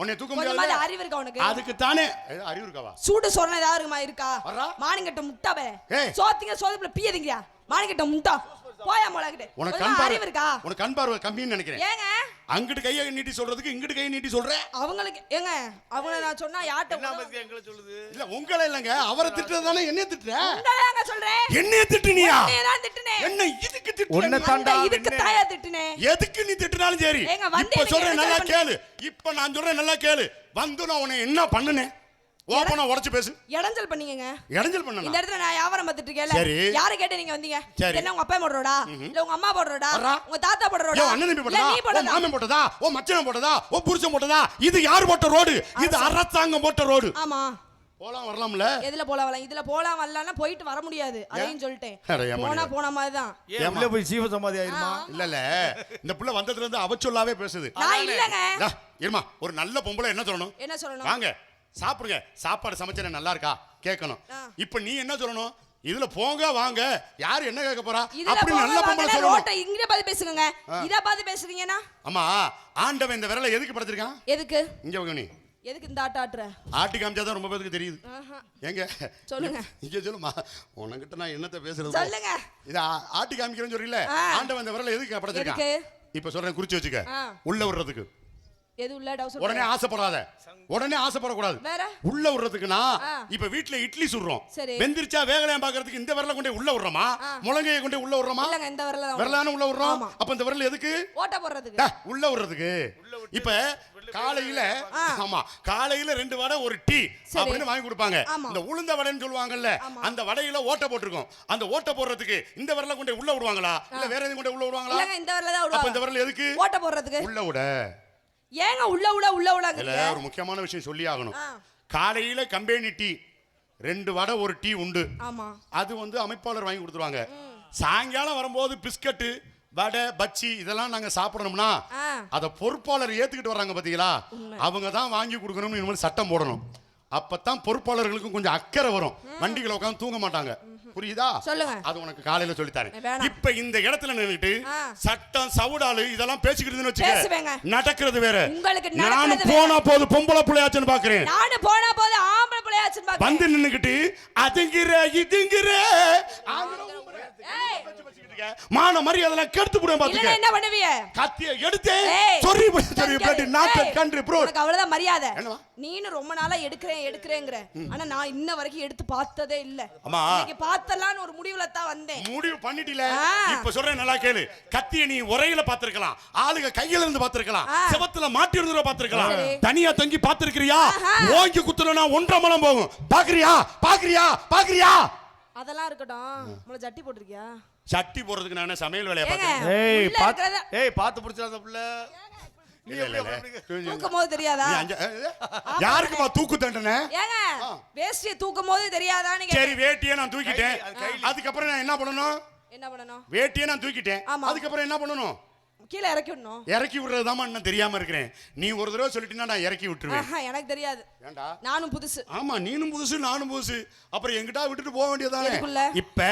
உன்னை தூக்க முடியாது. அறிவு இருக்கா உனக்கு? அதுக்கு தானே அறிவு இருக்கவா? சூடு சொன்ன ஏதாவது இருக்கா? மானிங்கட்ட முட்டாவே சோத்திங்க சோதப்புல பீயதுங்கயா மானிங்கட்ட முட்டா போயா மொளகிட்ட. உனக்கு அறிவு இருக்கா? உனக்கு கண் பார்வை கம்மின்னு நினைக்கிறேன். ஏங்க அங்கிட்டு கையை நீட்டி சொல்றதுக்கு இங்கிட்டு கையை நீட்டி சொல்ற? அவங்களுக்கு ஏங்க அவங்கள நான் சொன்னா யாட்ட என்ன பத்தி எங்களை சொல்லுது? இல்ல உங்கள இல்லங்க, அவரை திட்டுறதானே என்னைய திட்டுற? உங்களங்க சொல்றேன். என்னைய திட்டுனியா? என்னைய தான் திட்டுனே. என்ன இதுக்கு திட்டுற? உன்னை தாண்டா இதுக்கு தாயா திட்டுனே. எதுக்கு நீ திட்டுனாலும் சரி. இப்ப சொல்றேன் நல்லா கேளு. இப்ப நான் சொல்றேன் நல்லா கேளு. வந்து நான் உன்னை என்ன பண்ணுனேன்? ஓபனா உடைச்சு பேசு. இடைஞ்சல் பண்ணீங்க. இடைஞ்சல் பண்ணனா? இந்த இடத்துல நான் வியாபாரம் பார்த்துட்டு இருக்கேன்ல. யாரை கேட்டு நீங்க வந்தீங்க? என்ன உங்க அப்பா போடுறடா? இல்ல உங்க அம்மா போடுறடா? உங்க தாத்தா போடுற ரோடா? ஓ அண்ணன் போடுறதா? ஓ மாமன் போட்டதா? ஓ மச்சான் போட்டதா? ஓ புருஷன் போட்டதா? இது யார் போட்ட ரோடு? இது அரசாங்கம் போட்ட ரோடு. ஆமா. போலாம் வரலாம்ல? எதுல போலாம் வரலாம்? இதுல போலாம் வரலன்னா போயிட்டு வர முடியாது. அதையும் சொல்லிட்டேன். போன மாதிரி தான். ஏன் உள்ள போய் சீவ சமாதி ஆயிருமா? இல்ல இந்த புள்ள வந்ததுல இருந்து அவச்சொல்லாவே பேசுது. நான் இல்லங்க. இருமா, ஒரு நல்ல பொம்பளை என்ன சொல்லணும்? என்ன சொல்லணும்? வாங்க சாப்பிடுங்க, சாப்பாடு சமைச்சா நல்லா இருக்கா கேட்கணும். இப்ப நீ என்ன சொல்லணும்? இதுல போங்க வாங்க, யாரு என்ன கேட்க போறா? அப்படி நல்ல பொம்பளை சொல்லணும். ரோட்ட இங்க பாத்து பேசுங்க. இத பாத்து பேசுறீங்கனா? அம்மா, ஆண்டவன் இந்த விரலை எதுக்கு படைச்சிருக்கான்? எதுக்கு? இங்க வாங்க. நீ எதுக்கு இந்த ஆட்டுற? ஆட்டி காமிச்சாதான் ரொம்ப பேருக்கு தெரியுது. எங்க சொல்லுங்க. இங்க சொல்லுமா, உனக்கிட்ட நான் என்னத்த பேசுறது? சொல்லுங்க. இத ஆட்டி காமிக்கிறேன்னு சொல்றீல, ஆண்டவன் இந்த விரலை எதுக்கு படைச்சிருக்கான்? இப்ப சொல்றேன், குறிச்சு வச்சுக்க. உள்ள விடுறதுக்கு. எது உள்ள டவுசர்? உடனே ஆசைப்படாத, உடனே ஆசைப்படக்கூடாது. உள்ள விடுறதுக்குனா இப்ப வீட்ல இட்லி சுடுறோம், வெந்திருச்சா வேகலையா பாக்குறதுக்கு இந்த விரல கொண்டே உள்ள விடுறோமா? முழங்கையை கொண்டே உள்ள விடுறோமா? இல்லங்க, இந்த விரலான உள்ள விடுறோம். அப்ப இந்த விரல் எதுக்கு? ஓட்ட போடுறதுக்கு. உள்ள விடுறதுக்கு. இப்ப காலையில ஆமா, காலையில 2 வடை ஒரு டீ அப்படின்னு வாங்கி கொடுப்பாங்க. இந்த உளுந்த வடைன்னு சொல்லுவாங்கல்ல, அந்த வடையில ஓட்ட போட்டுருக்கும். அந்த ஓட்ட போடுறதுக்கு இந்த விரல கொண்டே உள்ள விடுவாங்களா இல்ல வேற எதுவும் கொண்டே உள்ள விடுவாங்களா? இல்லங்க, இந்த விரல தான் விடுவாங்க. அப்ப இந்த விரல் எதுக்கு? ஓட்ட போடுறதுக்கு. உள்ள விட. ஏங்க உள்ள இல்ல, ஒரு முக்கியமான விஷயம் சொல்லி ஆகணும். காலையில கம்பெனி டீ 2 வடை ஒரு டீ உண்டு. அது வந்து அமைப்பாளர் வாங்கி கொடுத்துருவாங்க. சாயங்காலம் வரும்போது பிஸ்கட்டு வடை பச்சி இதெல்லாம் நாங்க சாப்பிடணும்னா அத பொறுப்பாளர் ஏத்துக்கிட்டு வர்றாங்க பாத்தீங்களா, அவங்க தான் வாங்கி கொடுக்கணும்னு இனிமேல் சட்டம் போடணும். அப்பதான் பொறுப்பாளர்களுக்கும் கொஞ்சம் அக்கறை வரும். வண்டிகளை உட்காந்து தூங்க மாட்டாங்க. புரியுதா? சொல்லுங்க. அது உனக்கு காலையில சொல்லி தரேன். இப்ப இந்த இடத்துல நின்னுட்டு சட்டம் சவுடாலு இதெல்லாம் பேசிக்கிட்டுன்னு வச்சுக்க, நடக்கிறது வேற. நானும் போனா போது பொம்பளை புள்ளையாச்சுன்னு பாக்குறேன். நானும் போனா போது ஆம்பளை புள்ளையாச்சுன்னு பாக்குறேன். வந்து நின்னுக்கிட்டு அதுங்கிற இதுங்கிற மான மாதிரி அதெல்லாம் கெடுத்து போடுவேன் பாத்துக்க. என்ன பண்ணுவீங்க? கத்திய எடுத்து சொறி பிளட் நாட் கண்ட்ரி ப்ரோ. உனக்கு அவ்வளவுதான் மரியாதை. நீனும் ரொம்ப நாளா எடுக்கறேங்கற. ஆனா நான் இன்ன வரைக்கும் எடுத்து பார்த்ததே இல்ல. இன்னைக்கு பார்த்தலாம்னு ஒரு முடிவுல தான் வந்தேன். முடிவு பண்ணிட்டீல? இப்ப சொல்றேன் நல்லா கேளு. கத்திய நீ உரையில பாத்துக்கலாம், ஆளுக கையில இருந்து பாத்துக்கலாம், செவத்துல மாட்டி இருந்துற பாத்துக்கலாம், தனியா தங்கி பாத்துக்கிறியா? ஓங்கி குத்துறனா 1.5 மலம் போகும். பாக்குறியா? பாக்குறியா? பாக்குறியா? அதெல்லாம் இருக்கட்டும். முள ஜட்டி போட்டுருக்கியா? சட்டி போடுறதுக்கு நான் சமையல் வேலைய பாக்கறேன். ஏய் பாத்து புடிச்சறாத புள்ள. தூக்கும்போது தெரியாதா? யாருக்குமா தூக்கு தண்டனை? ஏங்க வேஷ்டியை தூக்கும்போது தெரியாதான்னு கேட்டேன். சரி, வேட்டியை நான் தூக்கிட்டேன். அதுக்கு அப்புறம் நான் என்ன பண்ணனும்? என்ன பண்ணனும்? வேட்டியை நான் தூக்கிட்டேன். அதுக்கு அப்புறம் என்ன பண்ணனும்? கீழ இறக்கி விடணும். இறக்கி விடுறதுதான் நான் தெரியாம இருக்கிறேன். நீ ஒரு தடவை சொல்லிட்டீனா நான் இறக்கி விட்டுருவேன். எனக்கு தெரியாது. ஏண்டா? நானும் புதுசு. ஆமா, நீனும் புதுசு நானும் புதுசு. அப்புறம் எங்கிட்ட விட்டுட்டு போக வேண்டியதானே. இப்ப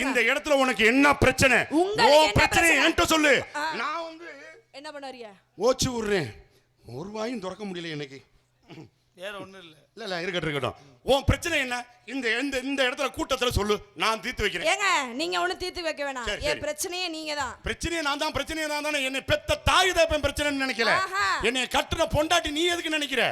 இந்த இடத்துல உனக்கு என்ன பிரச்சனை? ஓ பிரச்சனை என்கிட்ட சொல்லு. நான் வந்து என்ன பண்ணறிய? ஓச்சு விடுறேன். ஒரு வாயும் திறக்க முடியல எனக்கு. வேற ஒண்ணும் இல்ல. இல்ல இருக்கட்டும். உன் பிரச்சனை என்ன? இந்த இந்த இடத்துல கூட்டத்துல சொல்லு, நான் தீர்த்து வைக்கிறேன். ஏங்க நீங்க ஒண்ணு தீர்த்து வைக்க வேணாம். ஏன் பிரச்சனையே நீங்க தான். பிரச்சனையே நான் தான். என்னை பெத்த தாய் தகப்பன் பிரச்சனைன்னு நினைக்கல. என்னை கட்டுன பொண்டாட்டி நீ எதுக்கு நினைக்கிற?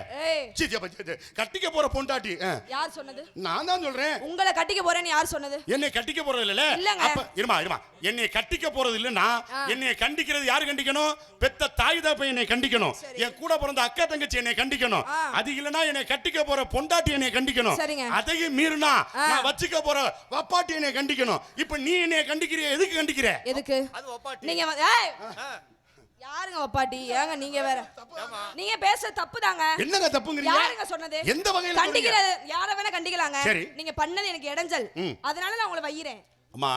கட்டிக்க போற பொண்டாட்டி யார் சொன்னது? நான் தான் சொல்றேன். உங்களை கட்டிக்க போறேன்னு யார் சொன்னது? என்னை கட்டிக்க போறது இல்ல. அப்ப இருமா என்னை கட்டிக்க போறது இல்லன்னா என்னை கண்டிக்கிறது யாரு கண்டிக்கணும்? பெத்த தாய் தகப்பன் என்னை கண்டிக்கணும். என் கூட பிறந்த அக்கா தங்கச்சி என்னை கண்டிக்கணும். அது இல்லனா என்னை கட்டிக்க போற பொண்டாட்டி என்னை கண்டிக்கணும். அதையும் மீறினா நான் வச்சுக்க போற வப்பாட்டி என்னை கண்டிக்கணும். இப்ப நீ என்னை கண்டிக்கிற எதுக்கு கண்டிக்கிற? எதுக்கு? அது வப்பாட்டி. நீங்க யாருங்க வப்பாட்டி? ஏங்க நீங்க வேற. நீங்க பேச தப்புதாங்க. என்னங்க தப்புங்கறீங்க? யாருங்க சொன்னது? எந்த வகையில கண்டிக்கிற யார வேணா கண்டிக்கலாங்க. நீங்க பண்ணது எனக்கு இடைஞ்சல். அதனால நான் உங்களை வையிறேன். அம்மா,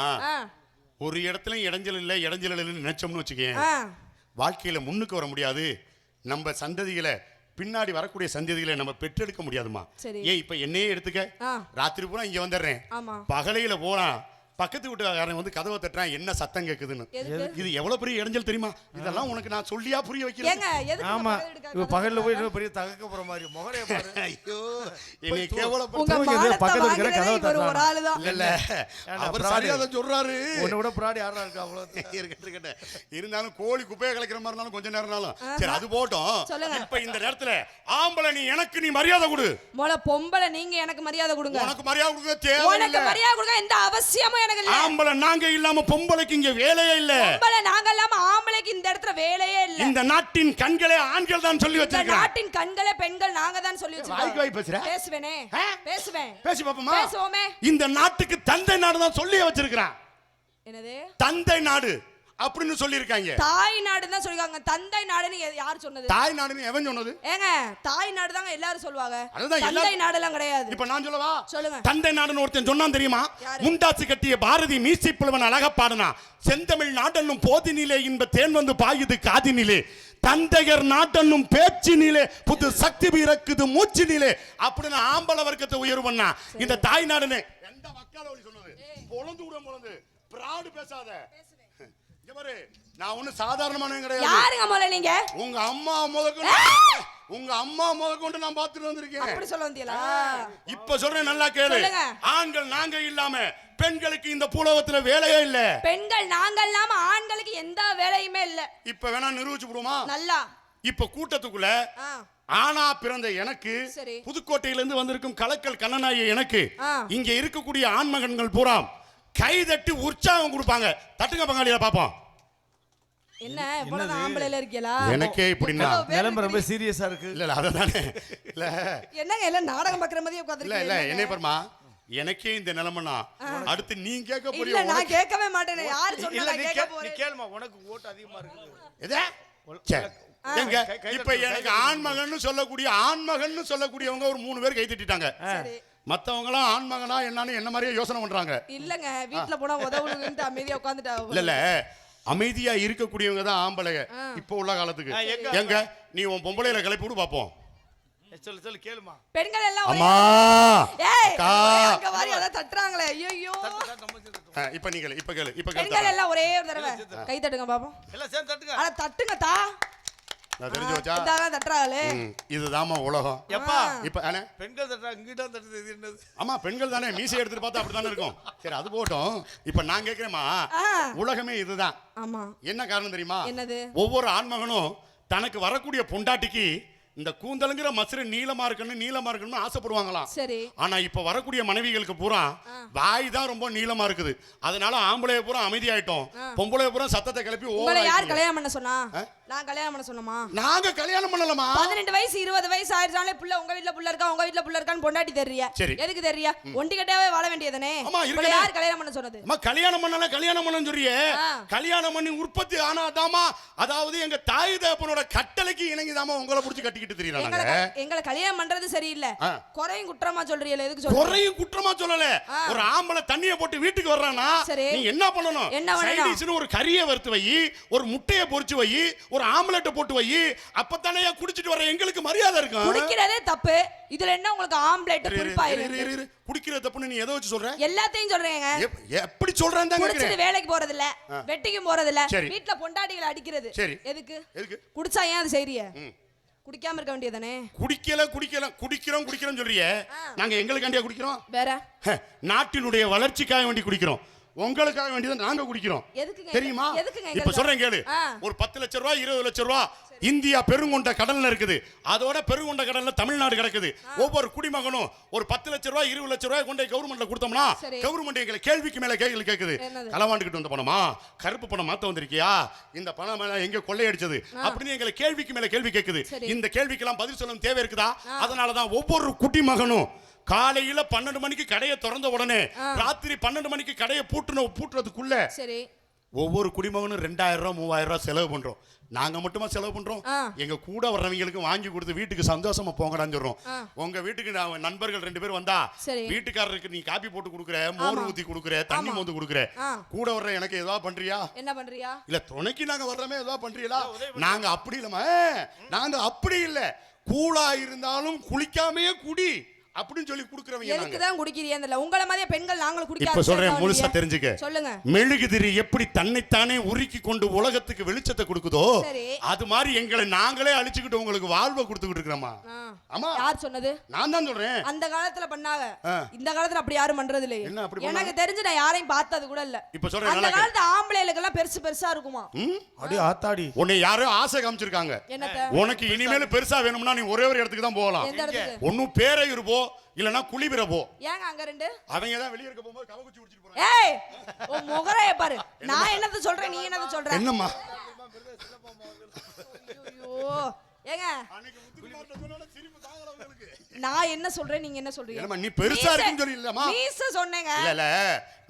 ஒரு இடத்துல இடைஞ்சல் இல்லைன்னு நினைச்சோம்னு வச்சுக்கேன், வாழ்க்கையில முன்னுக்கு வர முடியாது. நம்ம சந்ததிகளை பின்னாடி வரக்கூடிய சந்ததிகளை நம்ம பெற்றெடுக்க முடியாதுமா. ஏன் இப்ப என்னையே எடுத்துக்க, ராத்திரி பூரா இங்க வந்துடுறேன், பகலையில போனா பக்கத்து வீட்டுக்காரன் வந்து கதவை தட்டுறான், என்ன சத்தம் கேக்குதுன்னு. இது எவ்வளவு பெரிய இடைஞ்சல் தெரியுமா? இதெல்லாம் உனக்கு நான் சொல்லியா புரிய வைக்கிறேன். ஆமா, இவ பகல்ல போய் பெரிய தகக்க போற மாதிரி முகரைய பாரு. ஐயோ, என்னை கேவலப்படுத்த பக்கத்துல இருக்கிற கதவை தட்டுறான். இல்ல அவர் சரியா தான் சொல்றாரு. உன்னை விட பிராடி யாரா இருக்கா? அவ்வளவு இருக்கட்டும். இருந்தாலும் கோழி குப்பையை கலக்கிற மாதிரி இருந்தாலும் கொஞ்ச நேரம்னாலும் சரி, அது போட்டும். இப்ப இந்த நேரத்துல ஆம்பளை நீ மரியாதை கொடு. மொள பொம்பளை நீங்க எனக்கு மரியாதை கொடுங்க. உனக்கு மரியாதை கொடுக்க தேவை இல்ல. உனக்கு மரியாதை கொடுக்க எந்த அவசியமும் எனக்கு இல்ல. ஆம்பளை நாங்க இல்லாம பொம்பளைக்கு இங்க வேலையே இல்ல. பொம்பளை நாங்க இல்லாம ஆம்பளைக்கு இந்த இடத்துல வேலையே இல்ல. இந்த நாட்டின் கண்களே ஆண்கள் தான் சொல்லி வச்சிருக்காங்க. இந்த நாட்டின் கண்களே பெண்கள் நாங்க தான் சொல்லி வச்சிருக்கோம். வாய் பேசுற? பேசுவேனே. பேசுவேன். பேசி பாப்போமா? பேசுவோமே. இந்த நாட்டுக்கு தந்தை நாடு தான் சொல்லி வச்சிருக்கான். என்னது? தந்தை நாடு அப்படின்னு சொல்லி இருக்காங்க. தாய் நாடு தான் சொல்லிருக்காங்க. தந்தை நாடுன்னு யார் சொன்னது? தாய் நாடுன்னு எவன் சொன்னது? ஏங்க தாய் நாடு தாங்க எல்லாரும் சொல்வாங்க. தந்தை நாடுலாம் கிடையாது. இப்ப நான் சொல்லவா? சொல்லுங்க. தந்தை நாடுன்னு ஒருத்தன் சொன்னான் தெரியுமா? முண்டாசு கட்டிய பாரதி மீசை புலவன் அழகா பாடுனா, செந்தமிழ் நாடன்னும் போதினிலே இன்ப தேன் வந்து பாயுது காதினிலே, தந்தையர் நாட்டன்னும் பேச்சினிலே புது சக்தி பிறக்குது மூச்சினிலே அப்படின்னு ஆம்பள வர்க்கத்தை உயர்வு பண்ணா. இந்த தாய் நாடுன்னு எந்த மக்கள் சொன்னது? பொழந்து விட பொழந்து பிராடு பேசாத. நான் ஒண்ணு சாதாரணமானவன் கிடையாது. யாருங்க மொள நீங்க? உங்க அம்மா முதற்கொண்டு நான் பார்த்துட்டு வந்திருக்கேன். அப்படி சொல்ல வந்தீங்களா? இப்ப சொல்றேன், நல்லா கேளு. ஆண்கள் நாங்க இல்லாம பெண்களுக்கு இந்த பூலோகத்துல வேலையே இல்ல. பெண்கள் நாங்க இல்லாம ஆண்களுக்கு எந்த வேலையுமே இல்ல. இப்ப வேணா நிரூபிச்சு விடுமா? நல்லா. இப்ப கூட்டத்துக்குள்ள ஆனா பிறந்த எனக்கு, புதுக்கோட்டையிலிருந்து வந்திருக்கும் கலக்கல் கண்ணனாய எனக்கு, இங்க இருக்கக்கூடிய ஆண்மகன்கள் பூரா கைதட்டி உற்சாகம் கொடுப்பாங்க. தட்டுங்க பங்காளியா பாப்போம். என்ன இவ்வளவு ஆம்பளைல இருக்கீங்களா? எனக்கே இப்படின்னா நிலைமை ரொம்ப சீரியஸா இருக்கு. இல்ல அததானே. இல்ல என்னங்க எல்லாம் நாடகம் பார்க்குற மாதிரி உட்கார்ந்திருக்கீங்க. இல்ல என்னைய பாருமா, எனக்கே இந்த நிலைமைனா அடுத்து நீ கேட்க போறியா? இல்ல நான் கேட்கவே மாட்டேன். யார் சொன்னா நான் கேட்க போறேன்? நீ கேளுமா, உனக்கு ஓட்டு அதிகமா இருக்கு. எதே? எங்க இப்ப எனக்கு ஆண்மகன்னு சொல்லக்கூடியவங்க ஒரு 3 பேர் கை தட்டிட்டாங்க. மத்தவங்க எல்லாம் ஆண்மகனா என்னன்னு என்ன மாதிரியே யோசனை பண்றாங்க. இல்லங்க வீட்ல போனா உதவுன்னு அமைதியா உட்கார்ந்துட்டாங்க. இல்ல அமைதியா இருக்கக்கூடியவங்க தான் ஆம்பளைங்க இப்ப உள்ள காலத்துக்கு. எங்க நீ உன் பொம்பளையில கிளப்பி விடு பாப்போம். சொல்லு கேளுமா. பெண்கள் எல்லாம் அம்மா அங்க வாரி அத தட்டறாங்களே. ஐயோ இப்ப நீ கேளு. இப்ப பெண்கள் எல்லாம் ஒரே ஒரு தடவை கை தட்டுங்க பாப்போம். எல்லாம் சேர்ந்து தட்டுங்க. அட தட்டுங்க தா. நான் தெரிஞ்சு வச்சா இதான் தட்டறாங்களே. இதுதாம்மா உலகம். எப்பா இப்ப அண்ணே பெண்கள் தட்டறாங்க, இங்கிட்ட தட்டுது. இது என்னது? ஆமா பெண்கள் தானே. மீசை எடுத்துட்டு பார்த்தா அப்படி தானே இருக்கும். சரி அது போட்டும். இப்ப நான் கேக்குறேமா, உலகமே இதுதான். ஆமா. என்ன காரணம் தெரியுமா? என்னது? ஒவ்வொரு ஆண்மகனும் தனக்கு வரக்கூடிய பொண்டாட்டிக்கு இந்த கூந்தலுங்கிற மசுறு நீளமா இருக்கணும்னு ஆசைப்படுவாங்களாம். சரி. ஆனா இப்ப வரக்கூடிய மனைவிகளுக்கு பூரா வாய் தான் ரொம்ப நீளமா இருக்குது. அதனால ஆம்பளைய பூரா அமைதியாயிட்டோம், பொம்பளைய பூரா சத்தத்தை கிளப்பி உங்களை யார் கல்யாணம் பண்ண சொன்னா? நான் கல்யாணம் பண்ண சொன்னமா? நாங்க கல்யாணம் பண்ணலமா. 18 வயசு 20 வயசு ஆயிடுச்சாலே புள்ள உங்க வீட்ல புள்ள இருக்கா, உங்க வீட்ல புள்ள இருக்கான்னு பொண்டாட்டி தெரியறியா? எதுக்கு தெரியறியா? ஒண்டி கட்டாவே வாழ வேண்டியதானே. உங்களை யார் கல்யாணம் பண்ண சொன்னது? அம்மா கல்யாணம் பண்ணணும்னு சொல்றியே, கல்யாணம் பண்ணி உற்பத்தி ஆனாதாமா, அதாவது எங்க தாய் தகப்பனோட கட்டளைக்கு இணங்கிதாமா உங்களை புடிச்சு கட்டிக்கிட்டு தெரியறாங்க. எங்களை கல்யாணம் பண்றது சரியில்லை, குறையும் குற்றமா சொல்றீங்களே. எதுக்கு சொல்றீங்க? குறையும் குற்றமா சொல்லல. ஒரு ஆம்பளை தண்ணியை போட்டு வீட்டுக்கு வர்றானா நீ என்ன பண்ணணும்? சைடிஷ்னு ஒரு கறியை வறுத்து வை, ஒரு முட்டையை பொரிச்சு வை, ஒரு ஆம்லெட் போட்டு வை. அப்பதானே குடிச்சிட்டு வர எங்களுக்கு மரியாதை இருக்கும். குடிக்கிறதே தப்பு, இதுல என்ன உங்களுக்கு ஆம்லெட் குறிப்பாயிரு? குடிக்கிற தப்புன்னு நீ எதை வச்சு சொல்ற? எல்லாத்தையும் சொல்றேங்க. எப்படி சொல்றேன்? குடிச்சிட்டு வேலைக்கு போறது இல்ல, வெட்டிக்கும் போறது இல்ல, வீட்ல பொண்டாட்டிகளை அடிக்கிறது. எதுக்கு? குடிச்சா ஏன் அது செய்றிய? குடிக்காம இருக்க வேண்டியதானே. குடிக்கிறோம் சொல்றியே, நாங்க எங்களுக்காண்டியா குடிக்கிறோம்? வேற நாட்டினுடைய வளர்ச்சிக்காக வேண்டி குடிக்கிறோம், உங்களுக்காக வேண்டியதான் நாங்க குடிக்கிறோம். தெரியுமா? இப்ப சொல்றேன் கேளு. ஒரு 10 லட்சம் ரூபாய் 20 லட்சம் ரூபாய் இந்தியா பெருங்கொண்ட கடல்ல இருக்குது. அதோட பெருங்கொண்ட கடல்ல தமிழ்நாடு கிடக்குது. ஒவ்வொரு குடிமகனும் ஒரு 10 லட்சம் ரூபாய் 20 லட்சம் ரூபாய் கொண்டு கவர்மெண்ட்ல கொடுத்தோம்னா கவர்மெண்ட் எங்களை கேள்விக்கு மேல கேள்வி கேக்குது. களவாண்டுகிட்டு வந்த பணமா, கருப்பு பணம் மாத்த வந்திருக்கியா, இந்த பணம் எங்க கொள்ளையடிச்சது அப்படின்னு எங்களை கேள்விக்கு மேல கேள்வி கேக்குது. இந்த கேள்விக்கெல்லாம் பதில் சொல்ல தேவை இருக்குதா? அதனாலதான் ஒவ்வொரு குடிமகனும் காலையில 12 மணிக்கு கடையை திறந்த உடனே ராத்திரி 12 மணிக்கு கடையை பூட்டுறதுக்குள்ள ஒவ்வொரு குடிமகனும் 2000 ரூபாய் 3000 ரூபாய் செலவு பண்றோம். நாங்க மட்டுமா செலவு பண்றோம்? எங்க கூட வர்றவங்களுக்கு வாங்கி கொடுத்து வீட்டுக்கு சந்தோஷமா போங்கடான்னு சொல்றோம். உங்க வீட்டுக்கு நண்பர்கள் 2 பேர் வந்தா வீட்டுக்காரருக்கு நீ காபி போட்டு கொடுக்குற, மோர் ஊத்தி கொடுக்குற, தண்ணி மோந்து கொடுக்குற, கூட வர்ற எனக்கு ஏதாவது பண்றியா? என்ன பண்றியா? இல்ல துணைக்கு நாங்க வர்றமே ஏதாவது பண்றீங்களா? நாங்க அப்படி இல்லமா, நாங்க அப்படி இல்ல. கூலா இருந்தாலும் குளிக்காமையே குடி, அப்படின்னு சொல்லி குடுக்குறவங்க எதுக்கு தான் குடிக்கிறீங்க? உங்களை மாதிரியே பெண்கள் நாங்களும் குடிக்க இப்ப சொல்றேன் முழுசா தெரிஞ்சுக்க. சொல்லுங்க. மெழுகுதிரி எப்படி தன்னைத்தானே உருக்கி கொண்டு உலகத்துக்கு வெளிச்சத்தை கொடுக்குதோ அது மாதிரி எங்களை நாங்களே அழிச்சுக்கிட்டு உங்களுக்கு வாழ்வை கொடுத்துக்கிட்டு இருக்கிறோமா? ஆமா. யார் சொன்னது? நான் தான் சொல்றேன். அந்த காலத்துல பண்ணாங்க, இந்த காலத்துல அப்படி யாரும் பண்றது இல்லையே. எனக்கு தெரிஞ்சு நான் யாரையும் பார்த்தது கூட இல்ல. இப்ப சொல்றேன், அந்த காலத்து ஆம்பளைகளுக்கு எல்லாம் பெருசு பெருசா இருக்குமா? அடி ஆத்தாடி. உன்னை யாரோ ஆசை காமிச்சிருக்காங்க. உனக்கு இனிமேல் பெருசா வேணும்னா நீ ஒரே ஒரு இடத்துக்கு தான் போகலாம். ஒன்னும் பேரையூர் போ, இல்லனா குளிபிர போ. ஏங்க அங்க ரெண்டு அவங்க தான் வெளிய இருக்க போகும்போது கவகுச்சி குடிச்சிட்டு போறாங்க. ஏய் உன் முகரைய பாரு. நான் என்னது சொல்றேன், நீ என்னது சொல்ற? என்னம்மா? ஐயோ ஏங்க அன்னைக்கு முத்துக்குமார்ட்ட சொன்னால சிரிப்பு தாங்கல உங்களுக்கு. நான் என்ன சொல்றேன், நீங்க என்ன சொல்றீங்க? என்னம்மா நீ பெருசா இருக்குன்னு சொல்லலமா? மீச சொன்னேங்க. இல்ல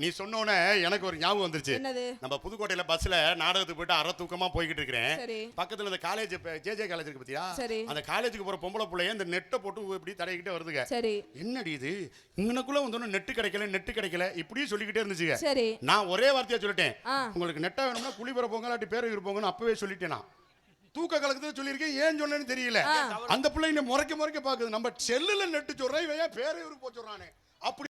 நீ சொன்னோனே எனக்கு ஒரு ஞாபகம் வந்துருச்சு. என்னது? நம்ம புதுக்கோட்டையில பஸ்ல நாடகத்துக்கு போயிட்டு அரை தூக்கமா போய்கிட்டு இருக்கேன். பக்கத்துல இந்த காலேஜ் ஜேஜே காலேஜ் இருக்கு பாத்தியா? அந்த காலேஜுக்கு போற பொம்பளை புள்ளைய இந்த நெட்டை போட்டு இப்படி தடைக்கிட்டே வருதுங்க. என்னடி இது இங்கனக்குள்ள வந்தோன்னு நெட் கிடைக்கல இப்படியே சொல்லிக்கிட்டே இருந்துச்சுங்க. நான் ஒரே வார்த்தையா சொல்லிட்டேன், உங்களுக்கு நெட்டா வேணும்னா குளிபர போங்க இல்லாட்டி பேரையூர் போங்கன்னு அப்பவே சொல்லிட்டேன். நான் தூக்க கலக்கத்துல சொல்லியிருக்கேன், ஏன் சொன்னேன்னு தெரியல. அந்த பிள்ளைங்க முறைக்க பாக்குது, நம்ம செல்லுல நெட்டு சொல்றேன், இவன் பேரையூர் போய் சொல்றானே அப்படி